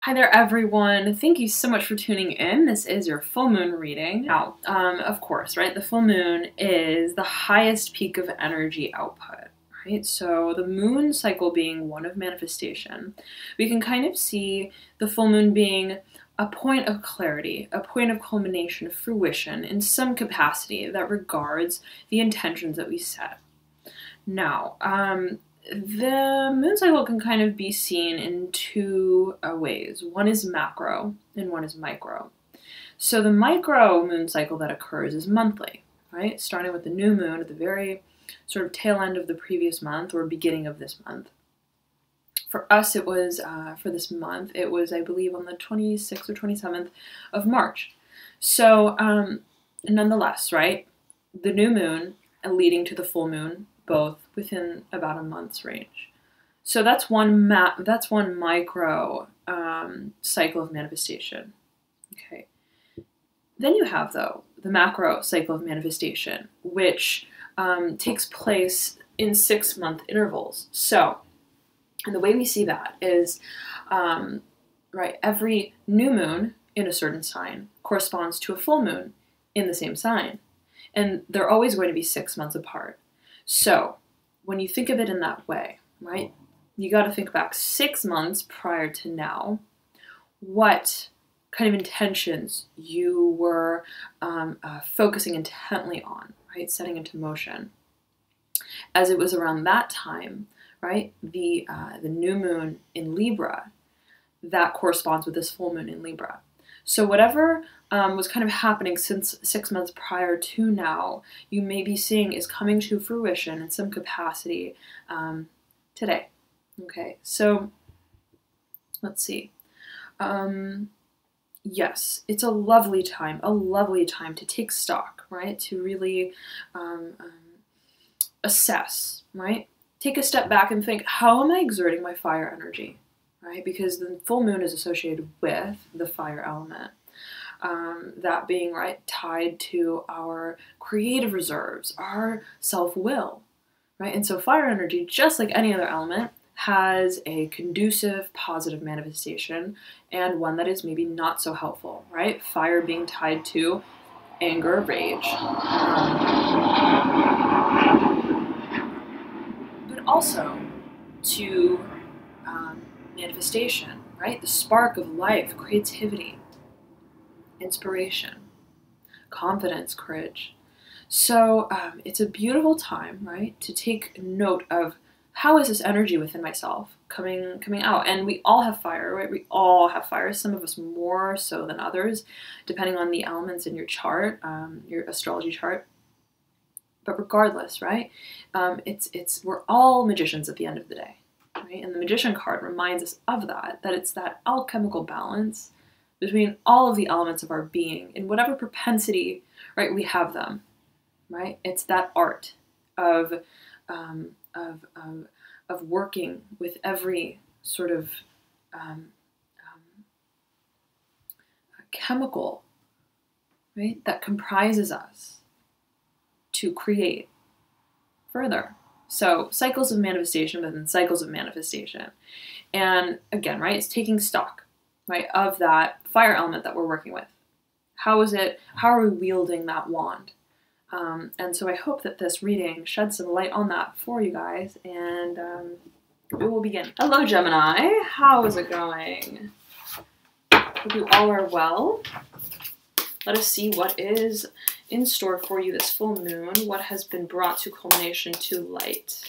Hi there, everyone. Thank you so much for tuning in. This is your full moon reading. Now, of course, right, the full moon is the highest peak of energy output, right? So the moon cycle being one of manifestation, we can kind of see the full moon being a point of clarity, a point of culmination, of fruition in some capacity that regards the intentions that we set. Now, the moon cycle can kind of be seen in two ways. One is macro and one is micro. So the micro moon cycle that occurs is monthly, right? Starting with the new moon at the very sort of tail end of the previous month or beginning of this month. For us, it was, for this month, it was, I believe, on the 26th or 27th of March. So nonetheless, right, the new moon leading to the full moon, both within about a month's range. So that's one micro cycle of manifestation. Okay. Then you have, though, the macro cycle of manifestation, which takes place in 6-month intervals. So, and the way we see that is, right, every new moon in a certain sign corresponds to a full moon in the same sign. And they're always going to be 6 months apart. So when you think of it in that way, right, you got to think back 6 months prior to now, what kind of intentions you were focusing intently on, right, setting into motion. As it was around that time, right, the new moon in Libra, that corresponds with this full moon in Libra. So whatever was kind of happening since 6 months prior to now, you may be seeing is coming to fruition in some capacity today. Okay, so let's see. Yes, it's a lovely time to take stock, right? To really assess, right? Take a step back and think, how am I exerting my fire energy? Right? Because the full moon is associated with the fire element. That being, right, tied to our creative reserves, our self-will, right? And so fire energy, just like any other element, has a conducive, positive manifestation and one that is maybe not so helpful, right? Fire being tied to anger, rage, but also to manifestation, right? The spark of life, creativity, inspiration, confidence, courage. So it's a beautiful time, right, to take note of how is this energy within myself coming out. And we all have fire, right? We all have fire, some of us more so than others, depending on the elements in your chart, your astrology chart. But regardless, right, we're all magicians at the end of the day. Right? And the Magician card reminds us of that it's that alchemical balance between all of the elements of our being in whatever propensity, right, we have them, right? It's that art of working with every sort of chemical, right, that comprises us to create further. So cycles of manifestation within cycles of manifestation. And again, right, it's taking stock, right, of that fire element that we're working with. How are we wielding that wand? And so I hope that this reading sheds some light on that for you guys, and we will begin. Hello, Gemini. How is it going? Hope you all are well. Let us see what is in store for you this full moon. What has been brought to culmination, to light?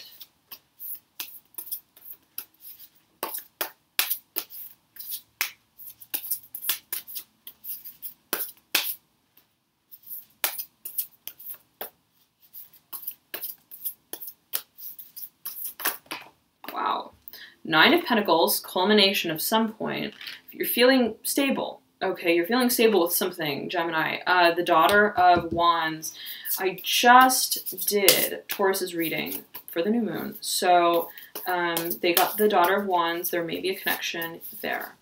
Wow. 9 of Pentacles, culmination of some point. If you're feeling stable, okay, you're feeling stable with something, Gemini. The Daughter of Wands. I just did Taurus's reading for the new moon. So they got the Daughter of Wands. There may be a connection there.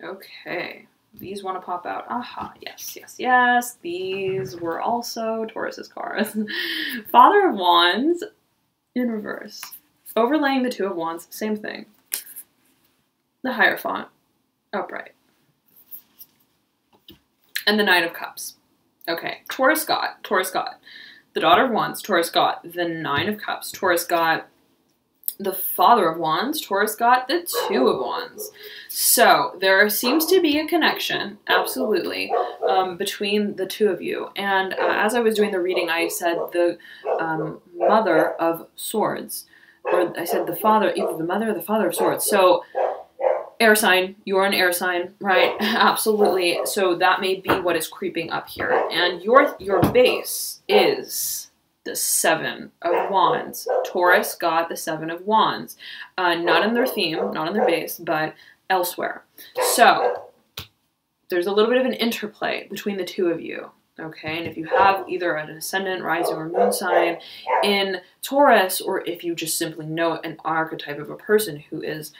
Okay. These want to pop out. Aha, yes, yes, yes. These were also Taurus's cards. Father of Wands in reverse. Overlaying the Two of Wands, same thing. the Hierophant, upright. And the Nine of Cups. Okay, Taurus got the Daughter of Wands, Taurus got the Nine of Cups, Taurus got the Father of Wands, Taurus got the Two of Wands. So there seems to be a connection, absolutely, between the two of you. And as I was doing the reading, I said the Mother of Swords, or I said the Father, either the Mother or the Father of Swords. So air sign, you're an air sign, right? Absolutely. So that may be what is creeping up here. And your base is the Seven of Wands. Taurus got the Seven of Wands. Not in their theme, not in their base, but elsewhere. So there's a little bit of an interplay between the two of you. Okay, and if you have either an ascendant, rising, or moon sign in Taurus, or if you just simply know an archetype of a person who is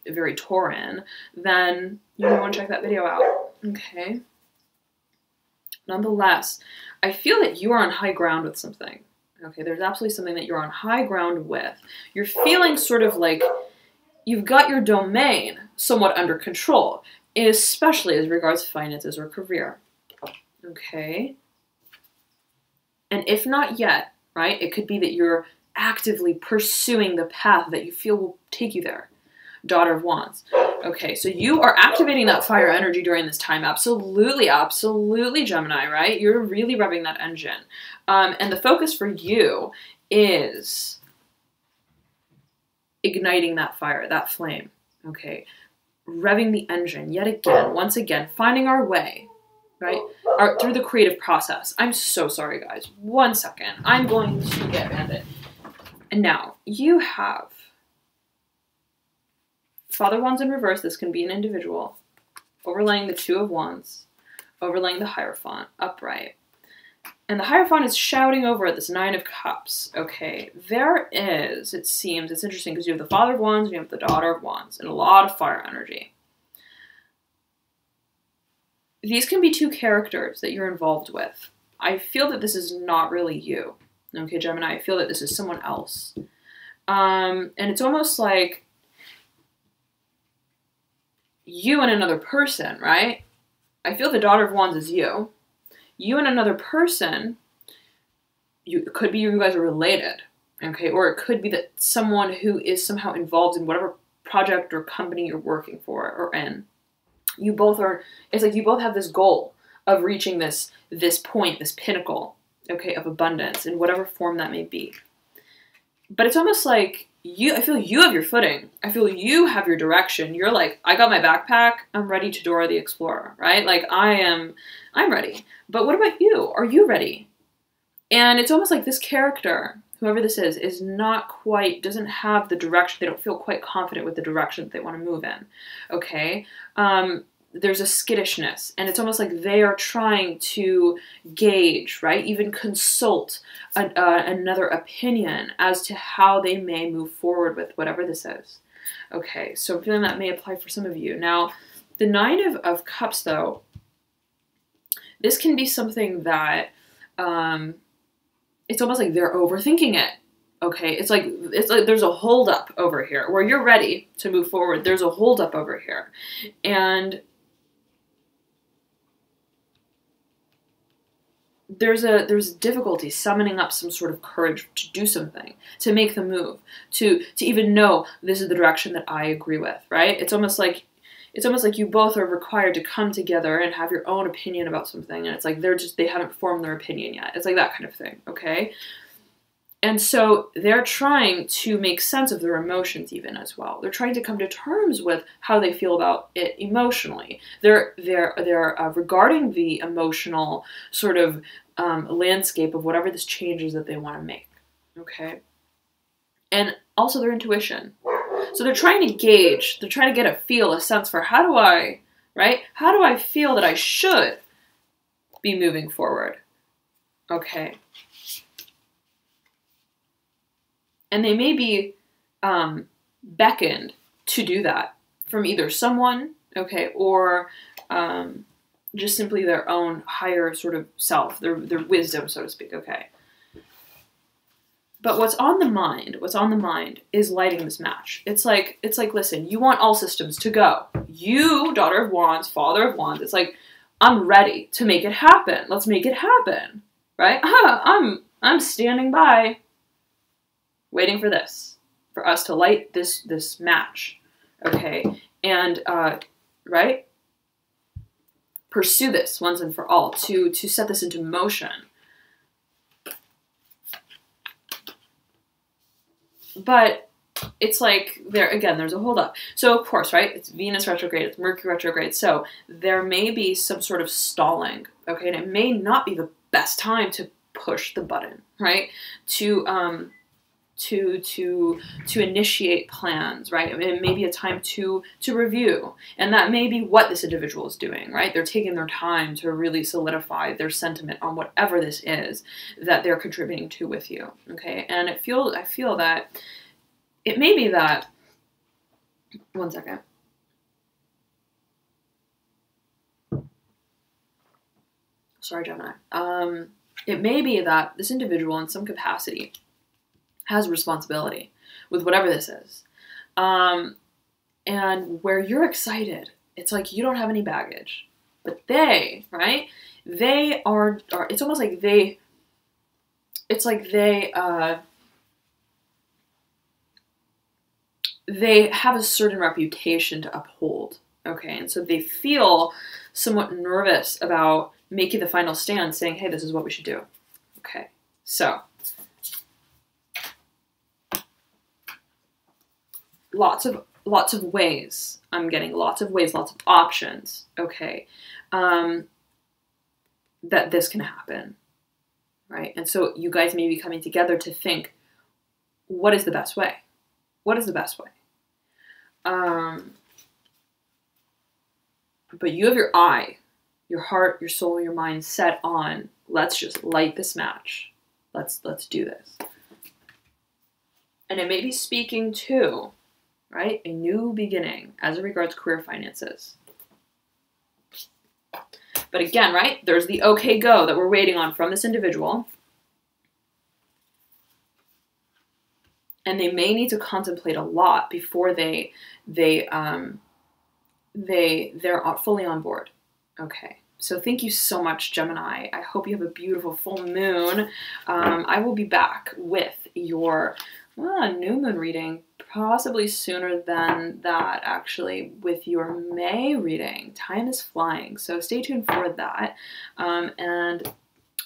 very Tauran, then you may want to check that video out. Okay. Nonetheless, I feel that you are on high ground with something. Okay, there's absolutely something that you're on high ground with. You're feeling sort of like you've got your domain somewhat under control, especially as regards finances or career. Okay. And if not yet, right, it could be that you're actively pursuing the path that you feel will take you there. Daughter of Wands. Okay, so you are activating that fire energy during this time. Absolutely, absolutely, Gemini, right? You're really revving that engine. And the focus for you is igniting that fire, that flame. Okay, revving the engine yet again, once again, finding our way, right? Through the creative process. I'm so sorry, guys. 1 second. I'm going to get Bandit. And now, you have Father Wands in reverse. This can be an individual. Overlaying the Two of Wands. Overlaying the Hierophant. Upright. And the Hierophant is shouting over at this Nine of Cups. Okay, there is, it seems, it's interesting because you have the Father of Wands and you have the Daughter of Wands. And a lot of fire energy. These can be two characters that you're involved with. I feel that this is not really you. Okay, Gemini, I feel that this is someone else. And it's almost like you and another person, right? I feel the Daughter of Wands is you. You and another person, it could be you guys are related, okay? Or it could be that someone who is somehow involved in whatever project or company you're working for or in. You both are, it's like you both have this goal of reaching this point, this pinnacle, okay, of abundance in whatever form that may be. But it's almost like I feel you have your footing. I feel you have your direction. You're like, I got my backpack. I'm ready to Dora the Explorer, right? Like I'm ready. But what about you? Are you ready? And it's almost like this character, whoever this is not quite, doesn't have the direction. They don't feel quite confident with the direction that they want to move in. Okay. There's a skittishness, and it's almost like they are trying to gauge, right? Even consult another opinion as to how they may move forward with whatever this is. Okay, so I'm feeling that may apply for some of you. Now, the Nine of Cups, though, this can be something that it's almost like they're overthinking it. Okay, it's like there's a holdup over here where you're ready to move forward. There's a holdup over here, and there's difficulty summoning up some sort of courage to do something, to make the move, to even know this is the direction that I agree with, right? It's almost like you both are required to come together and have your own opinion about something, and it's like they haven't formed their opinion yet. It's like that kind of thing, okay? And so they're trying to make sense of their emotions even as well. They're trying to come to terms with how they feel about it emotionally. They're regarding the emotional sort of landscape of whatever this change is that they want to make, okay? And also their intuition. So they're trying to gauge, they're trying to get a sense for how do I feel that I should be moving forward, okay? And they may be beckoned to do that from either someone, okay, or just simply their own higher sort of self, their wisdom, so to speak, okay. But what's on the mind is lighting this match. It's like, listen, you want all systems to go. You, Daughter of Wands, Father of Wands, it's like, I'm ready to make it happen. Let's make it happen, right? I'm standing by, waiting for this, for us to light this match, okay? And, right? Pursue this once and for all, to set this into motion. But it's like, there's a hold up. So of course, right, it's Venus retrograde, it's Mercury retrograde, so there may be some sort of stalling, okay, and it may not be the best time to push the button, right, to initiate plans, right? I mean, it may be a time to review, and that may be what this individual is doing, right? They're taking their time to really solidify their sentiment on whatever this is that they're contributing to with you, okay? And I feel that it may be that, one second. Sorry, Gemini. It may be that this individual in some capacity has responsibility with whatever this is. And where you're excited, it's like you don't have any baggage. But they, right? They are it's almost like they have a certain reputation to uphold, okay? And so they feel somewhat nervous about making the final stand, saying, hey, this is what we should do, okay? So, lots of ways, I'm getting lots of ways, lots of options, okay, that this can happen, right? And so you guys may be coming together to think, what is the best way? What is the best way? But you have your eye, your heart, your soul, your mind set on, let's just light this match. Let's do this. And it may be speaking to, right, a new beginning as it regards career finances. But again, right, there's the okay go that we're waiting on from this individual. And they may need to contemplate a lot before they're fully on board. Okay. So thank you so much, Gemini. I hope you have a beautiful full moon. I will be back with your new moon reading, possibly sooner than that, actually, with your May reading. Time is flying, so stay tuned for that. And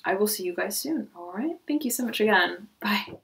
I will see you guys soon, all right? Thank you so much again. Bye.